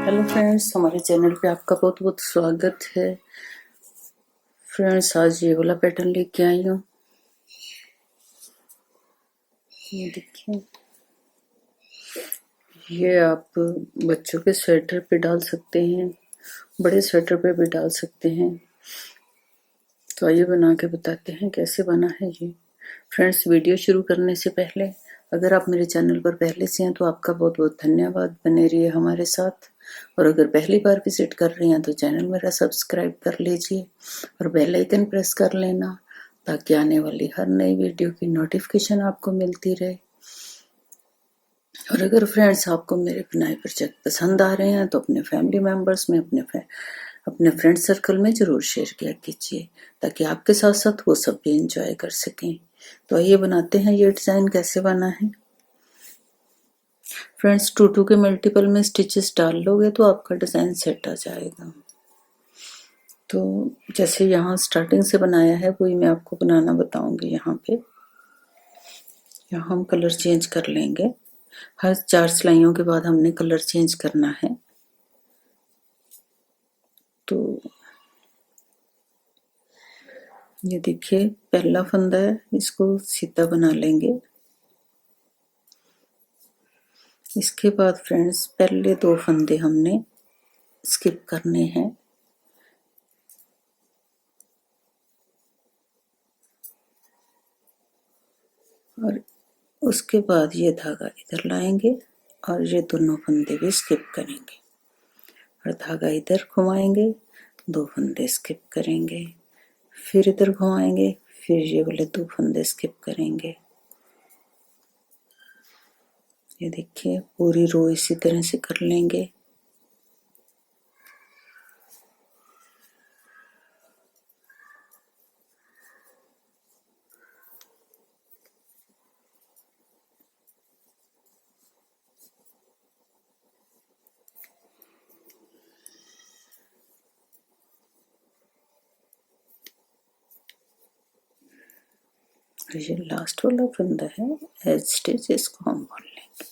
Hello friends, हमारे channel पे आपका बहुत बहुत स्वागत है। फ्रेंड्स, आज ये वाला पैटर्न लेके आई हूँ। ये देखिए, ये आप बच्चों के स्वेटर पे डाल सकते हैं, बड़े स्वेटर पे भी डाल सकते हैं। तो आइए बना के बताते हैं कैसे बना है ये। फ्रेंड्स, वीडियो शुरू करने से पहले अगर आप मेरे चैनल पर पहले से हैं तो आपका बहुत बहुत धन्यवाद। बने रहिए हमारे साथ। और अगर पहली बार विजिट कर रहे हैं तो चैनल मेरा सब्सक्राइब कर लीजिए और बेल आइकन प्रेस कर लेना, ताकि आने वाली हर नई वीडियो की नोटिफिकेशन आपको मिलती रहे। और अगर फ्रेंड्स आपको मेरे बनाए प्रोजेक्ट पसंद आ रहे हैं तो अपने फैमिली मेम्बर्स में, अपने फ्रेंड सर्कल में ज़रूर शेयर किया कीजिए, ताकि आपके साथ साथ वो सब भी इंजॉय कर सकें। तो आइए बनाते हैं ये डिज़ाइन कैसे बना है। फ्रेंड्स, 2 के मल्टीपल में स्टिचेस डाल लोगे तो आपका डिज़ाइन सेट आ जाएगा। तो जैसे यहाँ स्टार्टिंग से बनाया है वही मैं आपको बनाना बताऊंगी। यहाँ हम कलर चेंज कर लेंगे। हर 4 सिलाइयों के बाद हमने कलर चेंज करना है। तो ये देखिए, पहला फंदा है, इसको सीधा बना लेंगे। इसके बाद फ्रेंड्स, पहले 2 फंदे हमने स्किप करने हैं। और उसके बाद ये धागा इधर लाएंगे और ये दोनों फंदे भी स्किप करेंगे और धागा इधर घुमाएंगे, 2 फंदे स्किप करेंगे, फिर इधर घुमाएंगे, फिर ये वाले 2 फंदे स्किप करेंगे। ये देखिए, पूरी रो इसी तरह से कर लेंगे। ये लास्ट वाला फंदा है, एज स्टिच इसको हम बुन लेंगे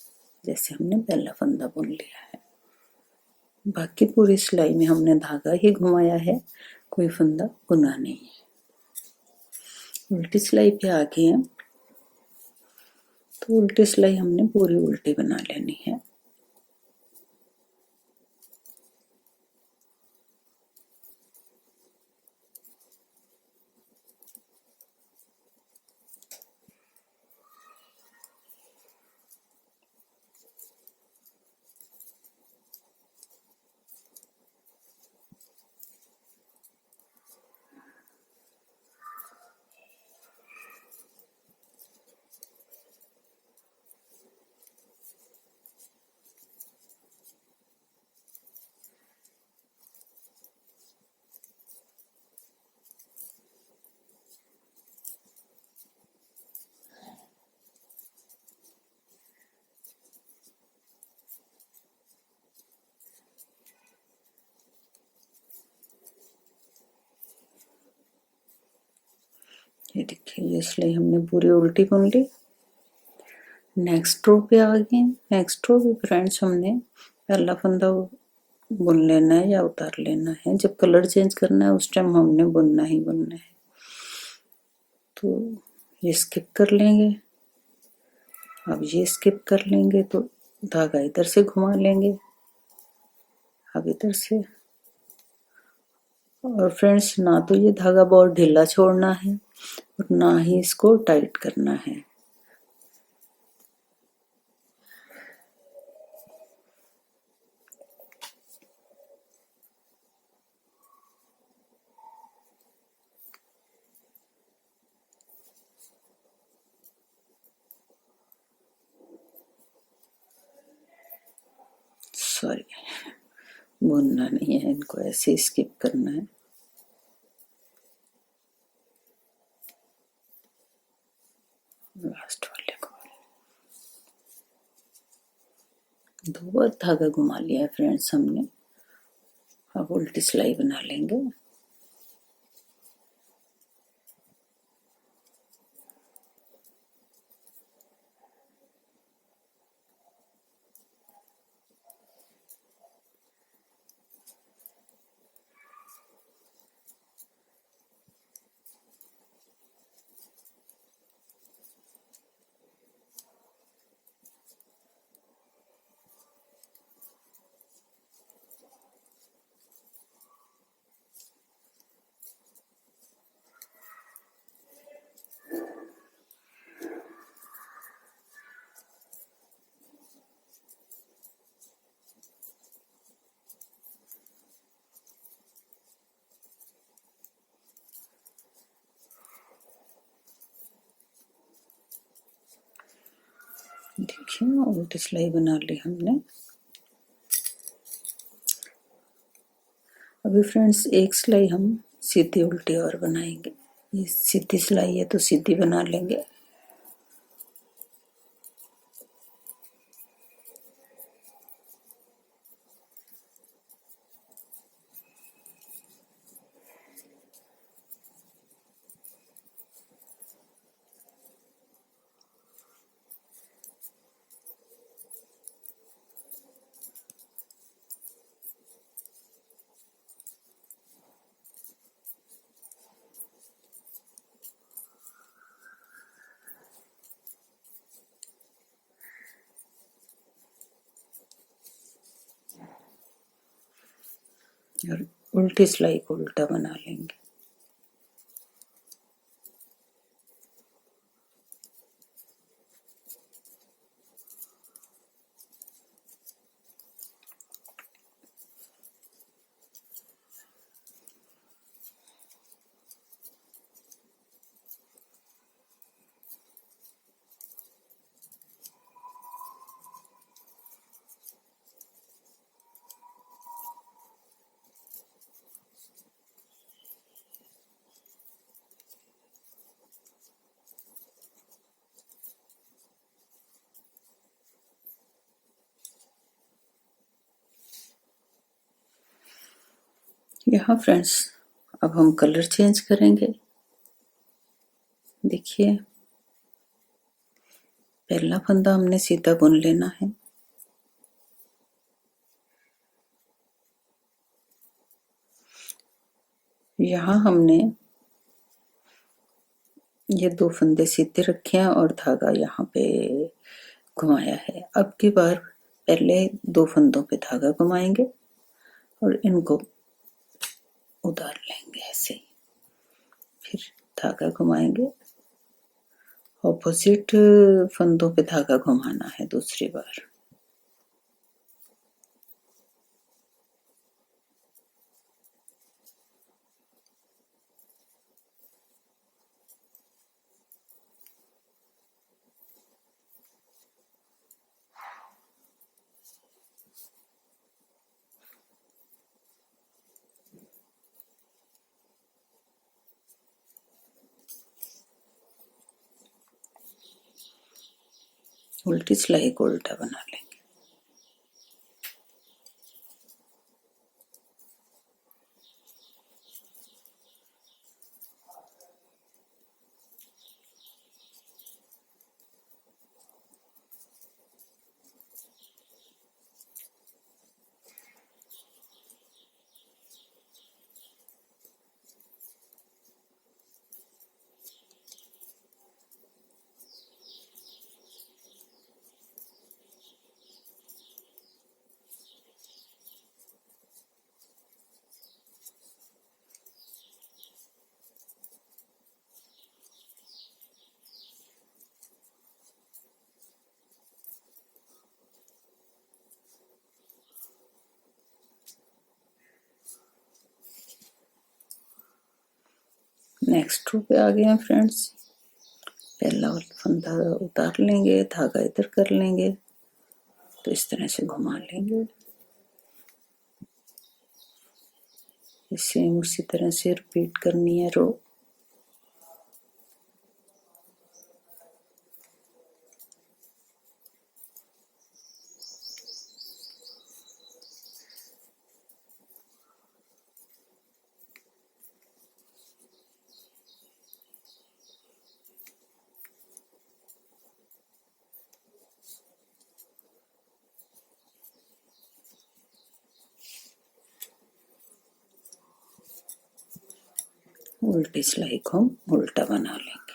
जैसे हमने पहला फंदा बुन लिया है। बाकी पूरी सिलाई में हमने धागा ही घुमाया है, कोई फंदा बुना नहीं है। उल्टी सिलाई पे आ गए हैं तो उल्टी सिलाई हमने पूरी उल्टी बना लेनी है। ये देखिए, ये सिलाई हमने पूरी उल्टी बुन ली। नेक्स्ट रो पे आ गए। नेक्स्ट रो भी फ्रेंड्स हमने पहला फंदा बुन लेना है या उतार लेना है। जब कलर चेंज करना है उस टाइम हमने बुनना ही बुनना है। तो ये स्किप कर लेंगे। अब ये स्किप कर लेंगे तो धागा इधर से घुमा लेंगे, अब इधर से। और फ्रेंड्स, ना तो ये धागा बहुत ढीला छोड़ना है और ना ही इसको टाइट करना है। सॉरी, बुनना नहीं है, इनको ऐसे स्किप करना है। लास्ट वाले को 2 बार धागा घुमा लिया है फ्रेंड्स हमने। अब उल्टी सिलाई बना लेंगे। देखिए उल्टी सिलाई बना ली हमने। अभी फ्रेंड्स एक सिलाई हम सीधी उल्टी और बनाएंगे। ये सीधी सिलाई है तो सीधी बना लेंगे। और उल्टी सिलाई को उल्टा बना लेंगे। यहाँ फ्रेंड्स अब हम कलर चेंज करेंगे। देखिए पहला फंदा हमने सीधा बुन लेना है। यहाँ हमने ये 2 फंदे सीधे रखे हैं और धागा यहाँ पे घुमाया है। अब की बार पहले 2 फंदों पे धागा घुमाएंगे और इनको उतार लेंगे ऐसे ही। फिर धागा घुमाएंगे, ऑपोजिट फंदों पे धागा घुमाना है दूसरी बार। उल्टी सिलाई को उल्टा बना लेंगे। नेक्स्ट रो पे आ गए हैं फ्रेंड्स। पहला फंदा उतार लेंगे, धागा इधर कर लेंगे तो इस तरह से घुमा लेंगे। सेम उसी तरह से रिपीट करनी है रो। उल्टी सिलाई को हम उल्टा बना लेंगे।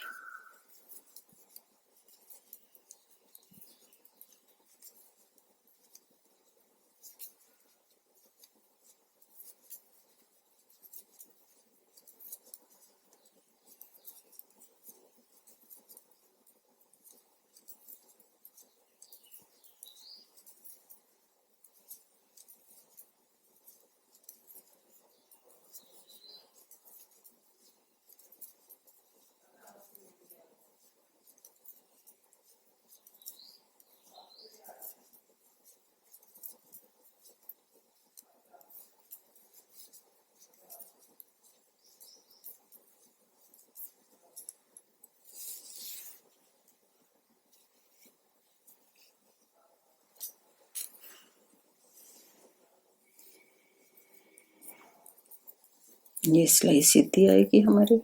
ये सिलाई सीधी आएगी हमारी।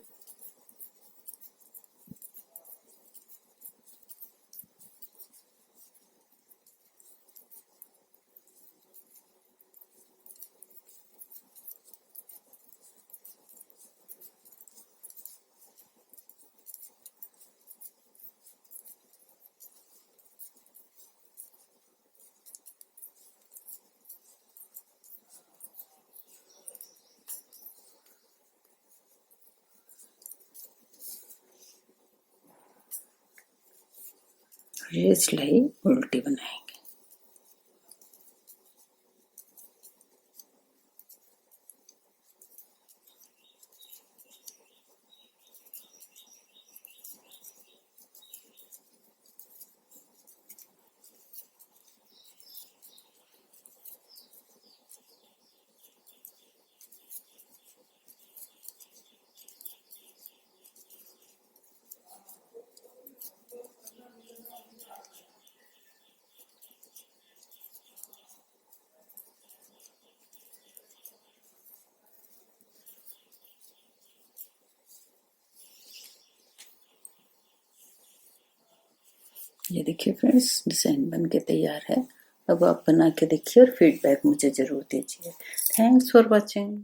ये सिलाई उल्टी बनाएंगे। ये देखिए फ्रेंड्स, डिज़ाइन बन के तैयार है। अब आप बना के देखिए और फीडबैक मुझे ज़रूर दीजिए। Thanks for watching.